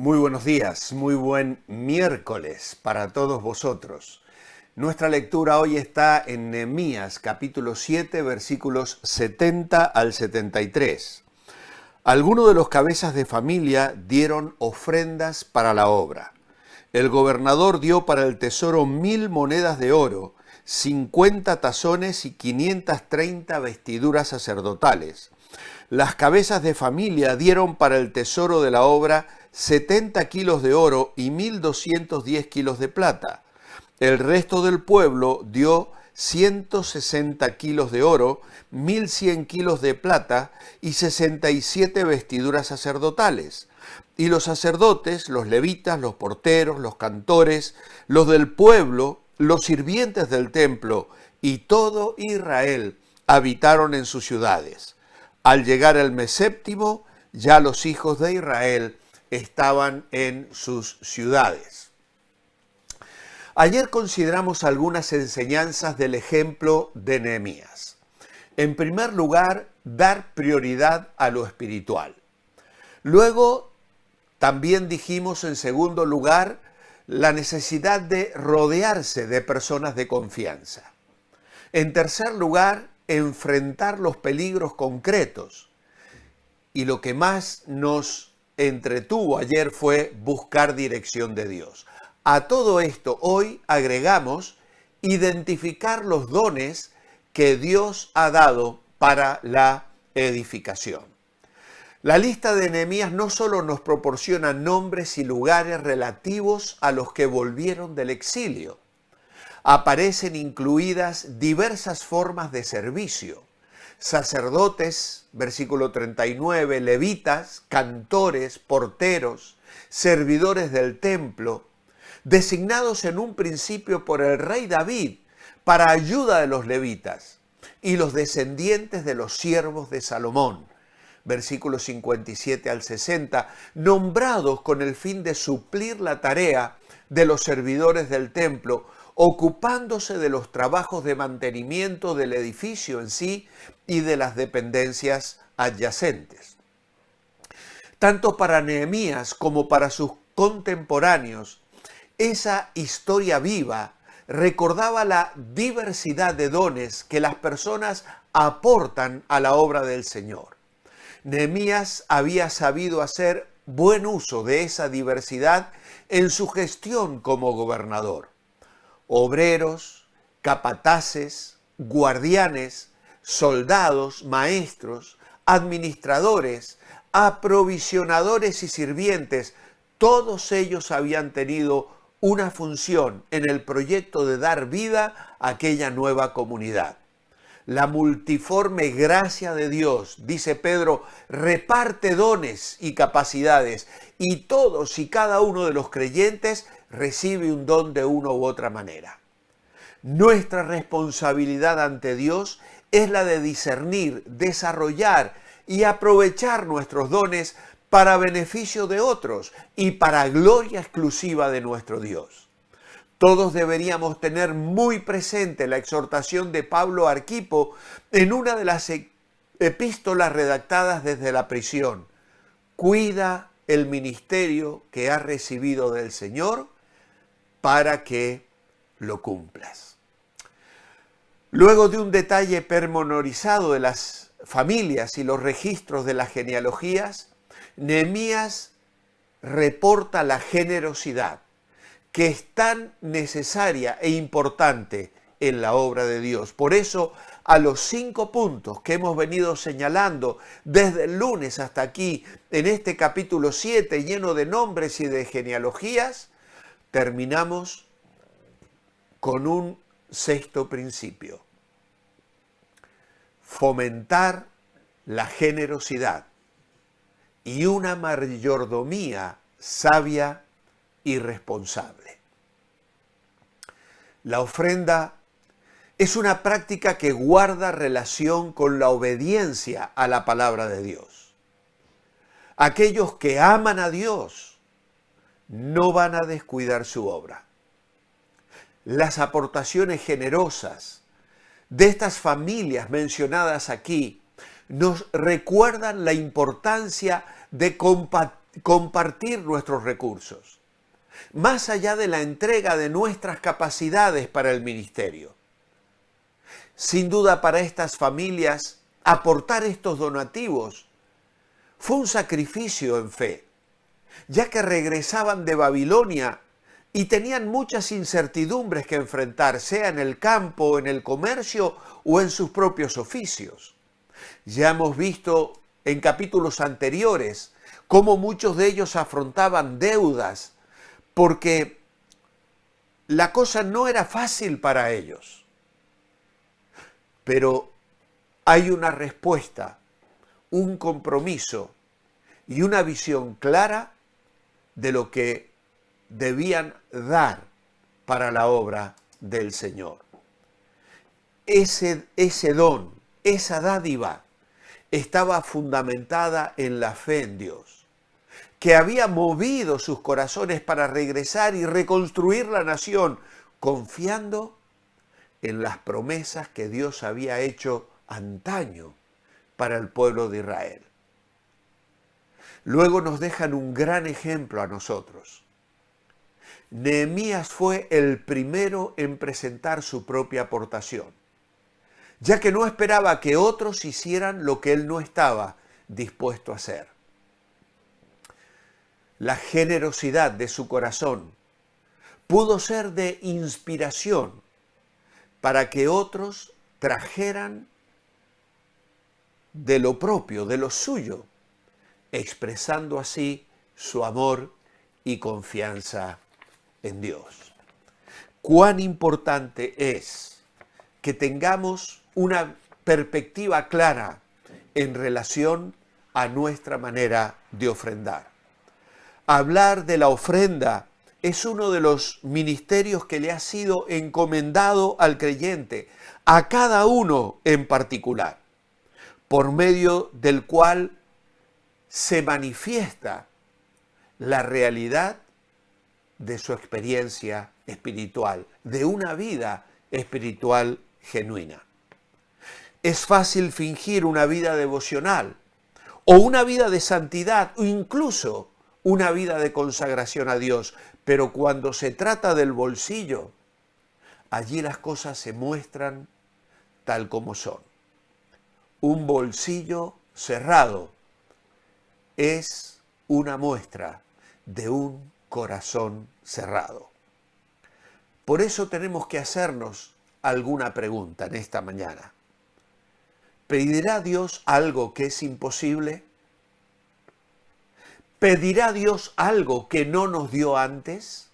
Muy buenos días, muy buen miércoles para todos vosotros. Nuestra lectura hoy está en Nehemías capítulo 7 versículos 70 al 73. Algunos de los cabezas de familia dieron ofrendas para la obra. El gobernador dio para el tesoro 1000 monedas de oro, 50 tazones y 530 vestiduras sacerdotales. Las cabezas de familia dieron para el tesoro de la obra 70 kilos de oro y 1210 kilos de plata. El resto del pueblo dio 160 kilos de oro, 1100 kilos de plata y 67 vestiduras sacerdotales. Y los sacerdotes, los levitas, los porteros, los cantores, los del pueblo, los sirvientes del templo y todo Israel habitaron en sus ciudades. Al llegar el mes séptimo, ya los hijos de Israel estaban en sus ciudades. Ayer consideramos algunas enseñanzas del ejemplo de Nehemías. En primer lugar, dar prioridad a lo espiritual. Luego, también dijimos en segundo lugar, la necesidad de rodearse de personas de confianza. En tercer lugar, enfrentar los peligros concretos. Y lo que más nos entretuvo ayer fue buscar dirección de Dios. A todo esto hoy agregamos identificar los dones que Dios ha dado para la edificación. La lista de Nehemías no solo nos proporciona nombres y lugares relativos a los que volvieron del exilio. Aparecen incluidas diversas formas de servicio. Sacerdotes, versículo 39, levitas, cantores, porteros, servidores del templo, designados en un principio por el rey David para ayuda de los levitas y los descendientes de los siervos de Salomón, versículos 57 al 60, nombrados con el fin de suplir la tarea de los servidores del templo, ocupándose de los trabajos de mantenimiento del edificio en sí y de las dependencias adyacentes. Tanto para Nehemías como para sus contemporáneos, esa historia viva recordaba la diversidad de dones que las personas aportan a la obra del Señor. Nehemías había sabido hacer buen uso de esa diversidad en su gestión como gobernador. Obreros, capataces, guardianes, soldados, maestros, administradores, aprovisionadores y sirvientes, todos ellos habían tenido una función en el proyecto de dar vida a aquella nueva comunidad. La multiforme gracia de Dios, dice Pedro, reparte dones y capacidades, y todos y cada uno de los creyentes recibe un don de una u otra manera. Nuestra responsabilidad ante Dios es la de discernir, desarrollar y aprovechar nuestros dones para beneficio de otros y para gloria exclusiva de nuestro Dios. Todos deberíamos tener muy presente la exhortación de Pablo a Arquipo en una de las epístolas redactadas desde la prisión. Cuida el ministerio que has recibido del Señor para que lo cumplas. Luego de un detalle pormenorizado de las familias y los registros de las genealogías, Nehemías reporta la generosidad que es tan necesaria e importante en la obra de Dios. Por eso, a los 5 puntos que hemos venido señalando desde el lunes hasta aquí, en este capítulo 7, lleno de nombres y de genealogías, terminamos con un sexto principio: fomentar la generosidad y una mayordomía sabia y responsable. La ofrenda es una práctica que guarda relación con la obediencia a la palabra de Dios. Aquellos que aman a Dios no van a descuidar su obra. Las aportaciones generosas de estas familias mencionadas aquí nos recuerdan la importancia de compartir compartir nuestros recursos, más allá de la entrega de nuestras capacidades para el ministerio. Sin duda, para estas familias, aportar estos donativos fue un sacrificio en fe, ya que regresaban de Babilonia y tenían muchas incertidumbres que enfrentar, sea en el campo, en el comercio o en sus propios oficios. Ya hemos visto en capítulos anteriores cómo muchos de ellos afrontaban deudas, porque la cosa no era fácil para ellos. Pero hay una respuesta, un compromiso y una visión clara de lo que debían dar para la obra del Señor. Ese don, esa dádiva, estaba fundamentada en la fe en Dios, que había movido sus corazones para regresar y reconstruir la nación, confiando en las promesas que Dios había hecho antaño para el pueblo de Israel. Luego nos dejan un gran ejemplo a nosotros. Nehemías fue el primero en presentar su propia aportación, ya que no esperaba que otros hicieran lo que él no estaba dispuesto a hacer. La generosidad de su corazón pudo ser de inspiración para que otros trajeran de lo propio, de lo suyo, expresando así su amor y confianza en Dios. Cuán importante es que tengamos una perspectiva clara en relación a nuestra manera de ofrendar. Hablar de la ofrenda es uno de los ministerios que le ha sido encomendado al creyente, a cada uno en particular, por medio del cual se manifiesta la realidad de su experiencia espiritual, de una vida espiritual genuina. Es fácil fingir una vida devocional o una vida de santidad o incluso una vida de consagración a Dios, pero cuando se trata del bolsillo, allí las cosas se muestran tal como son. Un bolsillo cerrado es una muestra de un corazón cerrado. Por eso tenemos que hacernos alguna pregunta en esta mañana. ¿Pedirá Dios algo que es imposible? ¿Pedirá Dios algo que no nos dio antes?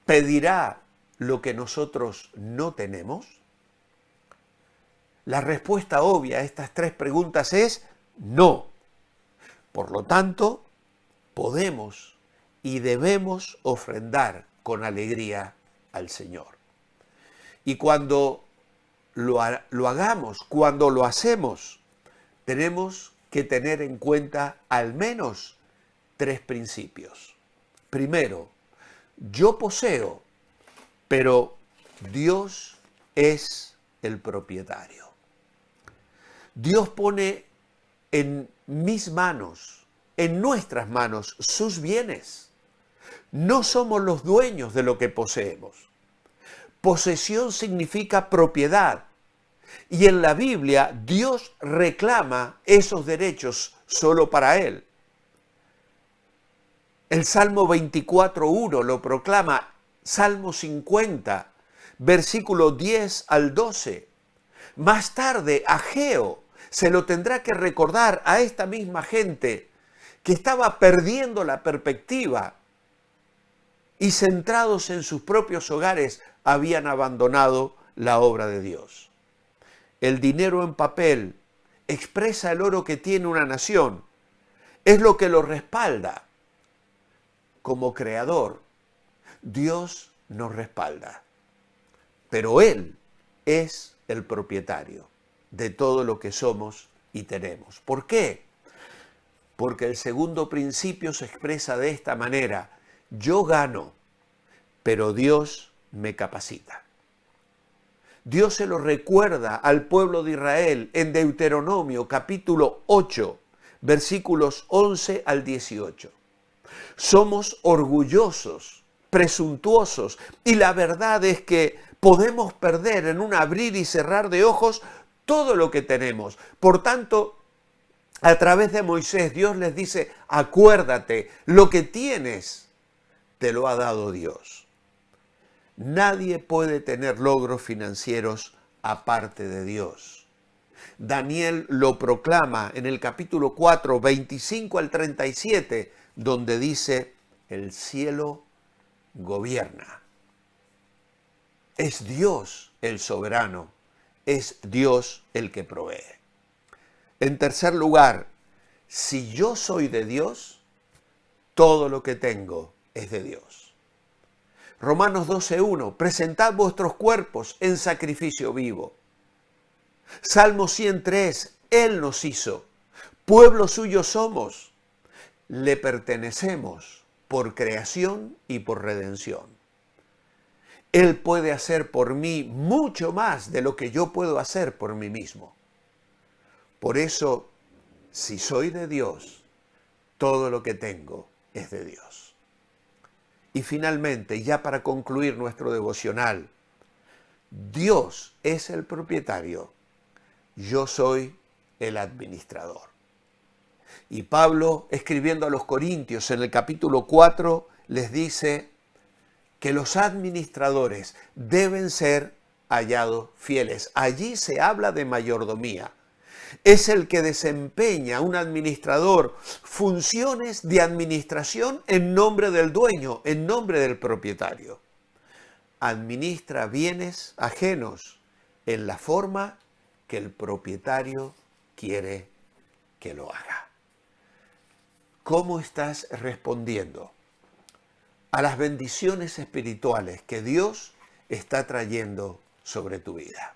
¿Pedirá lo que nosotros no tenemos? La respuesta obvia a estas tres preguntas es no. Por lo tanto, podemos y debemos ofrendar con alegría al Señor. Y cuando lo hagamos, cuando lo hacemos, tenemos que tener en cuenta al menos tres principios. Primero, yo poseo, pero Dios es el propietario. Dios pone en mis manos, en nuestras manos, sus bienes. No somos los dueños de lo que poseemos. Posesión significa propiedad. Y en la Biblia, Dios reclama esos derechos solo para Él. El Salmo 24:1 lo proclama, Salmo 50, versículo 10 al 12. Más tarde, Ageo se lo tendrá que recordar a esta misma gente que estaba perdiendo la perspectiva y centrados en sus propios hogares habían abandonado la obra de Dios. El dinero en papel expresa el oro que tiene una nación, es lo que lo respalda. Como creador, Dios nos respalda, pero Él es el propietario de todo lo que somos y tenemos. ¿Por qué? Porque el segundo principio se expresa de esta manera: yo gano, pero Dios me capacita. Dios se lo recuerda al pueblo de Israel en Deuteronomio capítulo 8, versículos 11 al 18. Somos orgullosos, presuntuosos, y la verdad es que podemos perder en un abrir y cerrar de ojos todo lo que tenemos. Por tanto, a través de Moisés, Dios les dice, acuérdate, lo que tienes te lo ha dado Dios. Nadie puede tener logros financieros aparte de Dios. Daniel lo proclama en el capítulo 4, 25 al 37, donde dice, el cielo gobierna. Es Dios el soberano, es Dios el que provee. En tercer lugar, si yo soy de Dios, todo lo que tengo es de Dios. Romanos 12:1, presentad vuestros cuerpos en sacrificio vivo. Salmo 103, Él nos hizo, pueblo suyo somos, le pertenecemos por creación y por redención. Él puede hacer por mí mucho más de lo que yo puedo hacer por mí mismo. Por eso, si soy de Dios, todo lo que tengo es de Dios. Y finalmente, ya para concluir nuestro devocional, Dios es el propietario, yo soy el administrador. Y Pablo, escribiendo a los Corintios en el capítulo 4, les dice que los administradores deben ser hallados fieles. Allí se habla de mayordomía. Es el que desempeña, un administrador, funciones de administración en nombre del dueño, en nombre del propietario. Administra bienes ajenos en la forma que el propietario quiere que lo haga. ¿Cómo estás respondiendo a las bendiciones espirituales que Dios está trayendo sobre tu vida?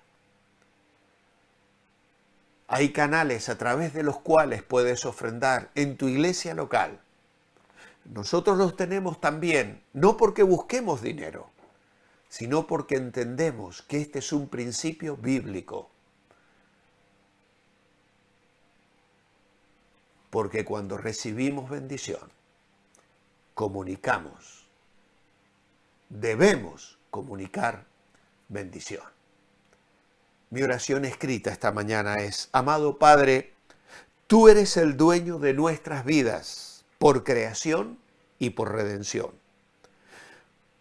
Hay canales a través de los cuales puedes ofrendar en tu iglesia local. Nosotros los tenemos también, no porque busquemos dinero, sino porque entendemos que este es un principio bíblico. Porque cuando recibimos bendición, comunicamos. Debemos comunicar bendición. Mi oración escrita esta mañana es, amado Padre, tú eres el dueño de nuestras vidas por creación y por redención.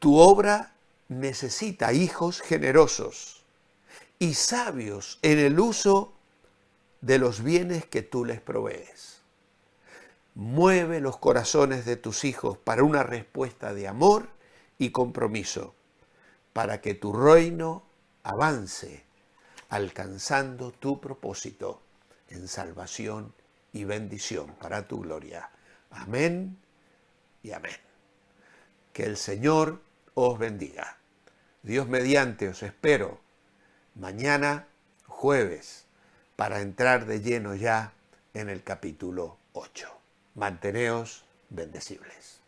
Tu obra necesita hijos generosos y sabios en el uso de los bienes que tú les provees. Mueve los corazones de tus hijos para una respuesta de amor y compromiso, para que tu reino avance, alcanzando tu propósito en salvación y bendición para tu gloria. Amén y amén. Que el Señor os bendiga. Dios mediante os espero mañana jueves para entrar de lleno ya en el capítulo 8. Manteneos bendecibles.